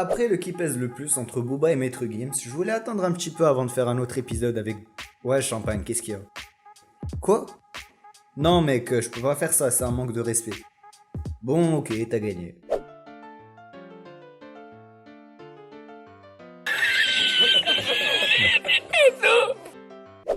Après le qui pèse le plus entre Booba et Maître Gims, je voulais attendre un petit peu avant de faire un autre épisode avec... Ouais, Champagne, qu'est-ce qu'il y a? Quoi? Non mec, je peux pas faire ça, c'est un manque de respect. Bon, ok, t'as gagné.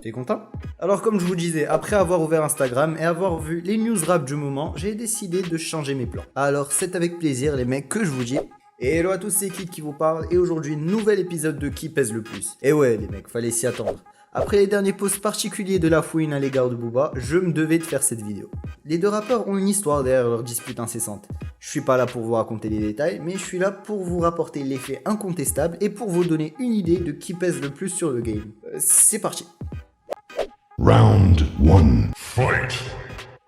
T'es content? Alors comme je vous disais, après avoir ouvert Instagram et avoir vu les news rap du moment, j'ai décidé de changer mes plans. Alors c'est avec plaisir les mecs que je vous dis. Et hello à tous, c'est Kid qui vous parle et aujourd'hui nouvel épisode de Qui pèse le plus. Et ouais les mecs, fallait s'y attendre. Après les derniers posts particuliers de La Fouine à l'égard de Booba, je me devais de faire cette vidéo. Les deux rappeurs ont une histoire derrière leur dispute incessante. Je suis pas là pour vous raconter les détails, mais je suis là pour vous rapporter les faits incontestables et pour vous donner une idée de qui pèse le plus sur le game. C'est parti. Round 1. Fight.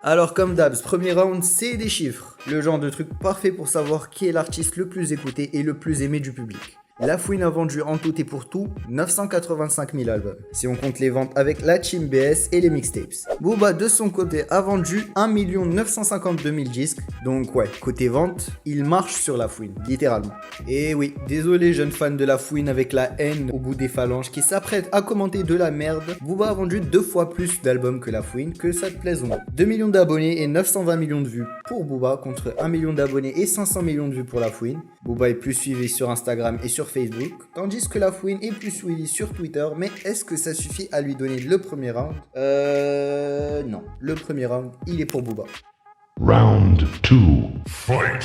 Alors comme d'hab, ce premier round, c'est des chiffres. Le genre de truc parfait pour savoir qui est l'artiste le plus écouté et le plus aimé du public. La Fouine a vendu en tout et pour tout 985 000 albums, si on compte les ventes avec la Team BS et les mixtapes. Booba de son côté a vendu 1 952 000 disques, donc ouais, côté vente, il marche sur La Fouine, littéralement. Et oui, désolé jeunes fans de La Fouine avec la haine au bout des phalanges qui s'apprêtent à commenter de la merde, Booba a vendu 2 fois plus d'albums que La Fouine, que ça te plaise ou non. 2 millions d'abonnés et 920 millions de vues pour Booba contre 1 million d'abonnés et 500 millions de vues pour La Fouine. Booba est plus suivi sur Instagram et sur Facebook, tandis que La Fouine est plus suivi sur Twitter, mais est-ce que ça suffit à lui donner le premier round? Non. Le premier round, il est pour Booba. Round 2. Fight.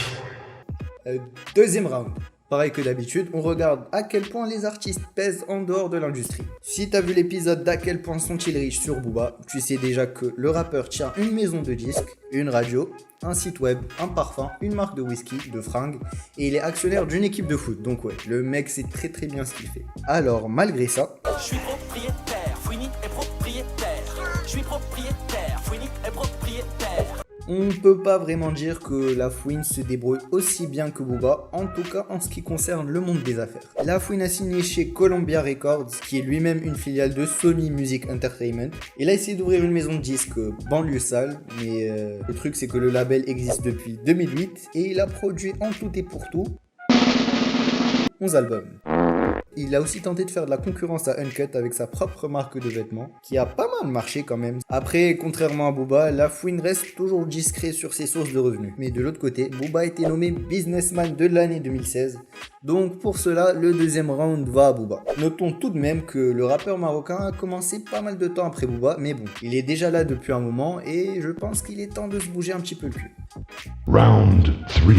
Deuxième round. Pareil que d'habitude, on regarde à quel point les artistes pèsent en dehors de l'industrie. Si t'as vu l'épisode d'à quel point sont-ils riches sur Booba, tu sais déjà que le rappeur tient une maison de disques, une radio, un site web, un parfum, une marque de whisky, de fringues, et il est actionnaire d'une équipe de foot, donc ouais, le mec sait très très bien ce qu'il fait. Alors, malgré ça... Je suis propriétaire, Fouini est propriétaire. Je suis propriétaire, Fouini est propriétaire. On ne peut pas vraiment dire que La Fouine se débrouille aussi bien que Booba, en tout cas en ce qui concerne le monde des affaires. La Fouine a signé chez Columbia Records, qui est lui-même une filiale de Sony Music Entertainment. Il a essayé d'ouvrir une maison de disques banlieue sale, mais le truc c'est que le label existe depuis 2008 et il a produit en tout et pour tout 11 albums. Il a aussi tenté de faire de la concurrence à Uncut avec sa propre marque de vêtements, qui a pas mal marché quand même. Après, contrairement à Booba, La Fouine reste toujours discret sur ses sources de revenus. Mais de l'autre côté, Booba a été nommé Businessman de l'année 2016. Donc pour cela, le deuxième round va à Booba. Notons tout de même que le rappeur marocain a commencé pas mal de temps après Booba, mais bon, il est déjà là depuis un moment et je pense qu'il est temps de se bouger un petit peu le cul. Round 3.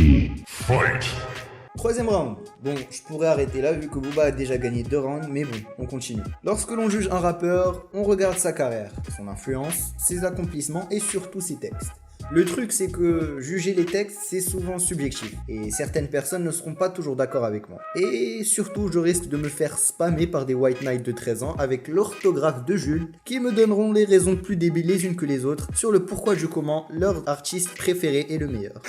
Fight. Troisième round. Bon, je pourrais arrêter là vu que Booba a déjà gagné 2 rounds, mais bon, on continue. Lorsque l'on juge un rappeur, on regarde sa carrière, son influence, ses accomplissements et surtout ses textes. Le truc c'est que juger les textes c'est souvent subjectif et certaines personnes ne seront pas toujours d'accord avec moi. Et surtout je risque de me faire spammer par des white knights de 13 ans avec l'orthographe de Jules qui me donneront les raisons plus débiles les unes que les autres sur le pourquoi du comment leur artiste préféré est le meilleur.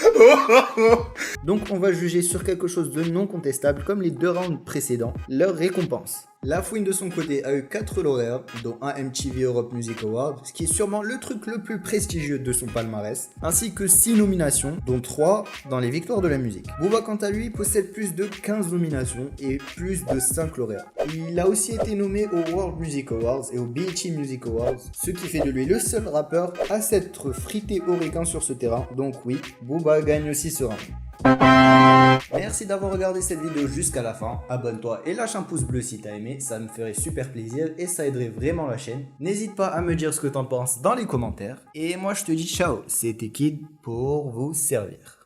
Donc on va juger sur quelque chose de non contestable comme les 2 rounds précédents, leur récompense. La Fouine de son côté a eu 4 lauréats, dont un MTV Europe Music Award, ce qui est sûrement le truc le plus prestigieux de son palmarès, ainsi que 6 nominations, dont 3 dans les victoires de la musique. Booba quant à lui possède plus de 15 nominations et plus de 5 lauréats. Il a aussi été nommé aux World Music Awards et aux BET Music Awards, ce qui fait de lui le seul rappeur à s'être frité au requin sur ce terrain, donc oui, Booba gagne aussi ce round. Merci d'avoir regardé cette vidéo jusqu'à la fin, abonne-toi et lâche un pouce bleu si t'as aimé, ça me ferait super plaisir et ça aiderait vraiment la chaîne. N'hésite pas à me dire ce que t'en penses dans les commentaires. Et moi je te dis ciao, c'était Kid pour vous servir.